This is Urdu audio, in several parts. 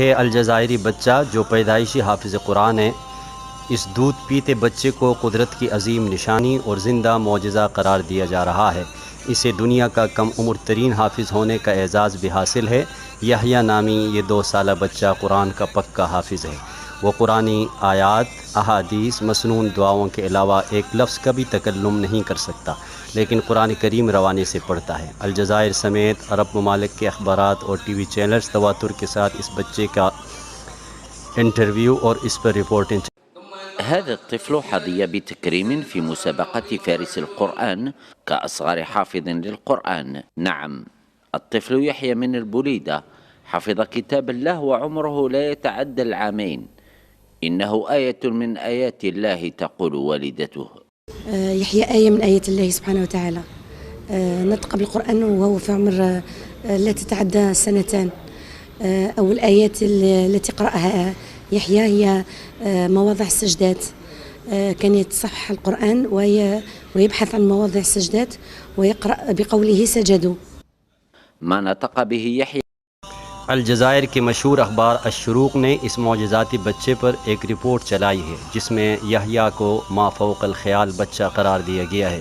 ہے الجزائری بچہ جو پیدائشی حافظ قرآن ہے، اس دودھ پیتے بچے کو قدرت کی عظیم نشانی اور زندہ معجزہ قرار دیا جا رہا ہے۔ اسے دنیا کا کم عمر ترین حافظ ہونے کا اعزاز بھی حاصل ہے۔ یحییٰ نامی یہ 2 سالہ بچہ قرآن کا پکا حافظ ہے۔ وہ قرآنی آیات، احادیث، مسنون دعاؤں کے علاوہ ایک لفظ کا بھی تکلم نہیں کر سکتا، لیکن قرآن کریم روانی سے پڑھتا ہے۔ الجزائر سمیت عرب ممالک کے اخبارات اور ٹی وی چینلز تواتر کے ساتھ اس بچے کا انٹرویو اور اس پر رپورٹیں۔ هذا الطفل حظي بتكريم في مسابقة فارس القرآن كأصغر حافظ للقرآن. نعم، الطفل يحيى من البليدة حفظ كتاب الله وعمره لا يتعدى العامين. إنه آية من آيات الله تقول والدته. يحيى آية من آيات الله سبحانه وتعالى. نطق بالقرآن وهو في عمر لا تتعدى سنتان. أول الآيات التي قرأها يحيى هي مواضع السجدات. كان يتصفح القرآن ويبحث عن مواضع السجدات ويقرأ بقوله سجدوا. ما نطق به يحيى. الجزائر کے مشہور اخبار الشروق نے اس معجزاتی بچے پر ایک رپورٹ چلائی ہے جس میں یحییٰ کو ما فوق الخیال بچہ قرار دیا گیا ہے۔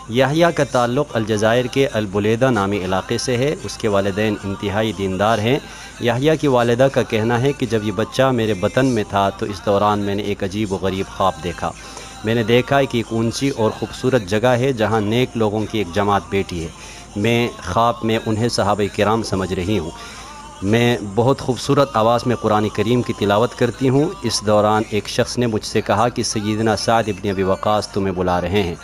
یحییٰ کا تعلق الجزائر کے البلیدہ نامی علاقے سے ہے۔ اس کے والدین انتہائی دیندار ہیں۔ یحییٰ کی والدہ کا کہنا ہے کہ جب یہ بچہ میرے بطن میں تھا تو اس دوران میں نے ایک عجیب و غریب خواب دیکھا۔ میں نے دیکھا کہ ایک اونچی اور خوبصورت جگہ ہے جہاں نیک لوگوں کی ایک جماعت بیٹھی ہے۔ میں خواب میں انہیں صحابہ کرام سمجھ رہی ہوں۔ میں بہت خوبصورت آواز میں قرآن کریم کی تلاوت کرتی ہوں۔ اس دوران ایک شخص نے مجھ سے کہا کہ سیدنا سعد ابن ابی وقاص تمہیں بلا رہے ہیں۔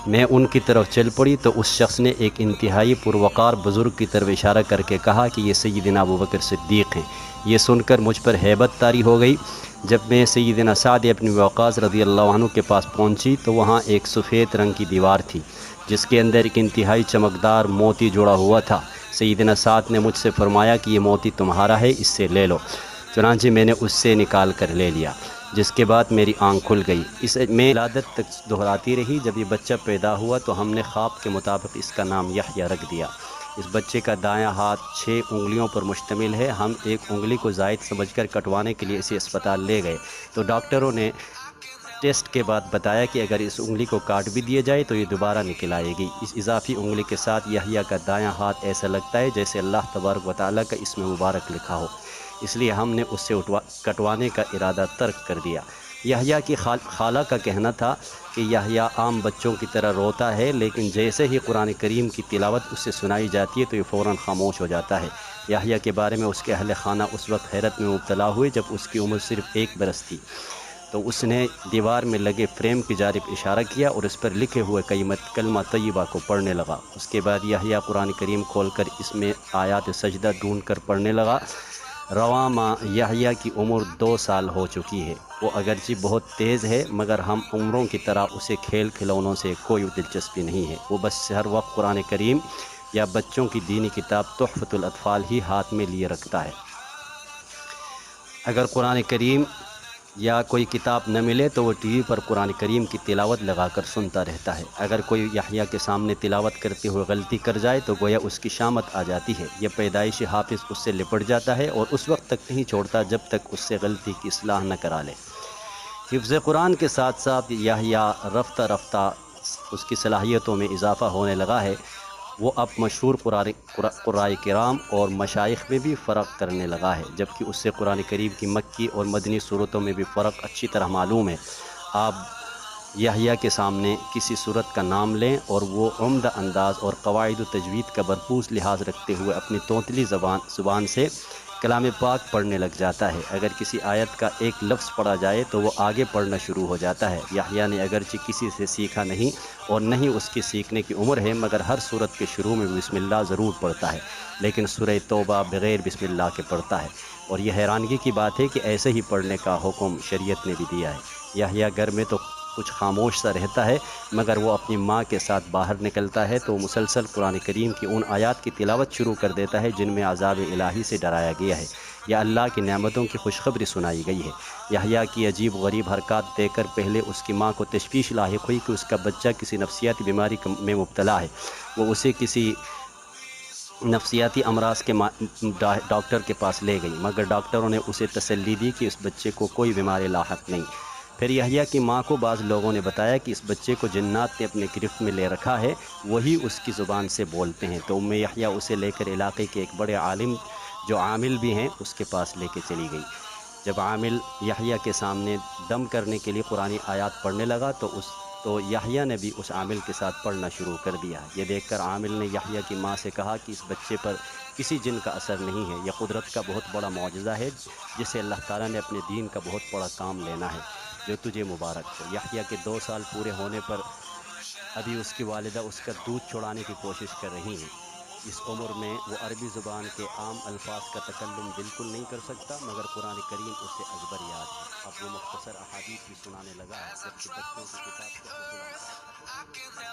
میں ان کی طرف چل پڑی تو اس شخص نے ایک انتہائی پروقار بزرگ کی طرف اشارہ کر کے کہا کہ یہ سیدنا ابوبکر صدیق ہیں۔ یہ سن کر مجھ پر ہیبت طاری ہو گئی۔ جب میں سیدنا سعد ابن ابی وقاص رضی اللہ عنہ کے پاس پہنچی تو وہاں ایک سفید رنگ کی دیوار تھی جس کے اندر ایک انتہائی چمکدار موتی جڑا ہوا تھا۔ سیدنا سعد نے مجھ سے فرمایا کہ یہ موتی تمہارا ہے، اس سے لے لو۔ چنانچہ میں نے اس سے نکال کر لے لیا، جس کے بعد میری آنکھ کھل گئی۔ اس میں ولادت تک دہراتی رہی۔ جب یہ بچہ پیدا ہوا تو ہم نے خواب کے مطابق اس کا نام یحییٰ رکھ دیا۔ اس بچے کا دایاں ہاتھ 6 انگلیوں پر مشتمل ہے۔ ہم ایک انگلی کو زائد سمجھ کر کٹوانے کے لیے اسے اسپتال لے گئے تو ڈاکٹروں نے ٹیسٹ کے بعد بتایا کہ اگر اس انگلی کو کاٹ بھی دیا جائے تو یہ دوبارہ نکل آئے گی۔ اس اضافی انگلی کے ساتھ یحییٰ کا دایاں ہاتھ ایسا لگتا ہے جیسے اللہ تبارک و تعالیٰ کا اسم مبارک لکھا ہو، اس لیے ہم نے اس سے کٹوانے کا ارادہ ترک کر دیا۔ یحییٰ کی خالہ کا کہنا تھا کہ یحییٰ عام بچوں کی طرح روتا ہے، لیکن جیسے ہی قرآن کریم کی تلاوت اس سے سنائی جاتی ہے تو یہ فوراً خاموش ہو جاتا ہے۔ یحییٰ کے بارے میں اس کے اہل خانہ اس وقت حیرت میں مبتلا ہوئے جب اس کی عمر صرف 1 برس تھی، تو اس نے دیوار میں لگے فریم کی جانب اشارہ کیا اور اس پر لکھے ہوئے کلمہ طیبہ کو پڑھنے لگا۔ اس کے بعد یحییٰ قرآن کریم کھول کر اس میں آیات سجدہ ڈھونڈ کر پڑھنے لگا۔ رواں ماہ یحییٰ کی عمر 2 سال ہو چکی ہے۔ وہ اگرچہ بہت تیز ہے مگر ہم عمروں کی طرح اسے کھیل کھلونوں سے کوئی دلچسپی نہیں ہے۔ وہ بس ہر وقت قرآن کریم یا بچوں کی دینی کتاب تحفۃ الاطفال ہی ہاتھ میں لیے رکھتا ہے۔ اگر قرآن کریم یا کوئی کتاب نہ ملے تو وہ ٹی وی پر قرآن کریم کی تلاوت لگا کر سنتا رہتا ہے۔ اگر کوئی یحییٰ کے سامنے تلاوت کرتے ہوئے غلطی کر جائے تو گویا اس کی شامت آ جاتی ہے۔ یہ پیدائشی حافظ اس سے لپٹ جاتا ہے اور اس وقت تک نہیں چھوڑتا جب تک اس سے غلطی کی اصلاح نہ کرا لے۔ حفظ قرآن کے ساتھ ساتھ یحییٰ رفتہ رفتہ اس کی صلاحیتوں میں اضافہ ہونے لگا ہے۔ وہ اب مشہور قراء کرام اور مشائخ میں بھی فرق کرنے لگا ہے، جبکہ اس سے قرآن کریم کی مکی اور مدنی صورتوں میں بھی فرق اچھی طرح معلوم ہے۔ آپ یحییٰ کے سامنے کسی صورت کا نام لیں اور وہ عمدہ انداز اور قواعد و تجوید کا بھرپور لحاظ رکھتے ہوئے اپنی توتلی زبان سے کلام پاک پڑھنے لگ جاتا ہے۔ اگر کسی آیت کا ایک لفظ پڑھا جائے تو وہ آگے پڑھنا شروع ہو جاتا ہے۔ یحییٰ نے اگرچہ کسی سے سیکھا نہیں اور نہ ہی اس کی سیکھنے کی عمر ہے، مگر ہر سورت کے شروع میں بسم اللہ ضرور پڑھتا ہے، لیکن سورہ توبہ بغیر بسم اللہ کے پڑھتا ہے، اور یہ حیرانگی کی بات ہے کہ ایسے ہی پڑھنے کا حکم شریعت نے بھی دیا ہے۔ یحییٰ گھر میں تو کچھ خاموش سا رہتا ہے، مگر وہ اپنی ماں کے ساتھ باہر نکلتا ہے تو مسلسل قرآن کریم کی ان آیات کی تلاوت شروع کر دیتا ہے جن میں عذاب الہی سے ڈرایا گیا ہے یا اللہ کی نعمتوں کی خوشخبری سنائی گئی ہے۔ یحییٰ کی عجیب غریب حرکات دیکھ کر پہلے اس کی ماں کو تشویش لاحق ہوئی کہ اس کا بچہ کسی نفسیاتی بیماری میں مبتلا ہے۔ وہ اسے کسی نفسیاتی امراض کے ڈاکٹر کے پاس لے گئی، مگر ڈاکٹروں نے اسے تسلی دی کہ اس بچے کو کوئی بیماری لاحق نہیں۔ پھر یحییٰ کی ماں کو بعض لوگوں نے بتایا کہ اس بچے کو جنات نے اپنے گرفت میں لے رکھا ہے، وہی اس کی زبان سے بولتے ہیں۔ تو یحییٰ اسے لے کر علاقے کے ایک بڑے عالم جو عامل بھی ہیں اس کے پاس لے کے چلی گئی۔ جب عامل یحییٰ کے سامنے دم کرنے کے لیے قرآنی آیات پڑھنے لگا تو یحییٰ نے بھی اس عامل کے ساتھ پڑھنا شروع کر دیا۔ یہ دیکھ کر عامل نے یحییٰ کی ماں سے کہا کہ اس بچے پر کسی جن کا اثر نہیں ہے، یہ قدرت کا بہت بڑا معجزہ ہے جسے اللہ تعالیٰ نے اپنے دین کا بہت بڑا کام لینا ہے، جو تجھے مبارک ہو۔ یحییٰ کے 2 سال پورے ہونے پر ابھی اس کی والدہ اس کا دودھ چھڑانے کی کوشش کر رہی ہیں۔ اس عمر میں وہ عربی زبان کے عام الفاظ کا تکلم بالکل نہیں کر سکتا، مگر قرآن کریم اسے ازبر یاد ہے۔ اب وہ مختصر احادیث بھی سنانے لگا ہے، جبکہ بچوں کی کتاب سے